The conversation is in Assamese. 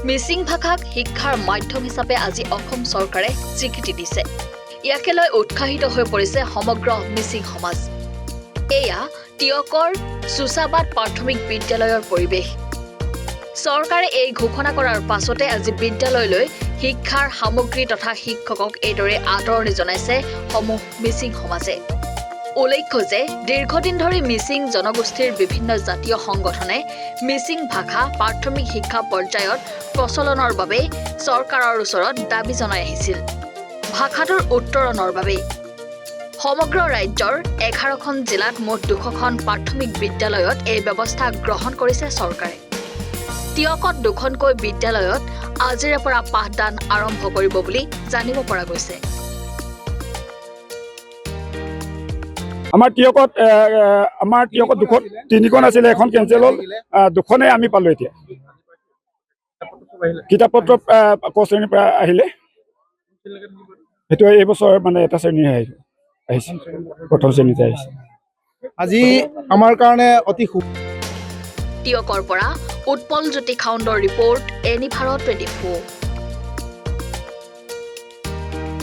মিচিং ভাষাক শিক্ষাৰ মাধ্যম হিচাপে আজি অসম চৰকাৰে স্বীকৃতি দিছে। ইয়াকে লৈ উৎসাহিত হৈ পৰিছে সমগ্ৰ মিচিং সমাজ। এয়া টিয়কৰ সুচাবাদ প্ৰাথমিক বিদ্যালয়ৰ পৰিৱেশ। চৰকাৰে এই ঘোষণা কৰাৰ পাছতে আজি বিদ্যালয়লৈ শিক্ষাৰ সামগ্ৰী তথা শিক্ষকক এইদৰে আদৰণি জনাইছে সমূহ মিচিং সমাজে। উল্লেখ্য যে দীৰ্ঘদিন ধৰি মিচিং জনগোষ্ঠীৰ বিভিন্ন জাতীয় সংগঠনে মিচিং ভাষা প্ৰাথমিক শিক্ষা পৰ্যায়ত প্ৰচলনৰ বাবে চৰকাৰৰ ওচৰত দাবী জনাই আহিছিল। ভাষাটোৰ উত্তৰণৰ বাবে সমগ্ৰ ৰাজ্যৰ 11খন জিলাত মুঠ 200খন প্ৰাথমিক বিদ্যালয়ত এই ব্যৱস্থা গ্ৰহণ কৰিছে চৰকাৰে। টিয়কত 2খনকৈ বিদ্যালয়ত আজিৰে পৰা পাঠদান আৰম্ভ কৰিব বুলি জানিব পৰা গৈছে। আমাৰ টিয়কত 2খন 3খন আছিলে, এখন কেঞ্চেল হ'ল, 2খনে আমি পালো। এতিয়া কিতাপ পত্ৰ ক শ্ৰেণীৰ পৰা আহিলে, সেইটো এইবছৰ মানে এটা শ্ৰেণী আহিছে, প্ৰথম শ্ৰেণীতে আহিছে। আজি আমাৰ কাৰণে অতি টিয়কৰ পৰা উৎপল জ্যোতি খাউণ্ডৰ ৰিপৰ্ট, এনি ভাৰত 24।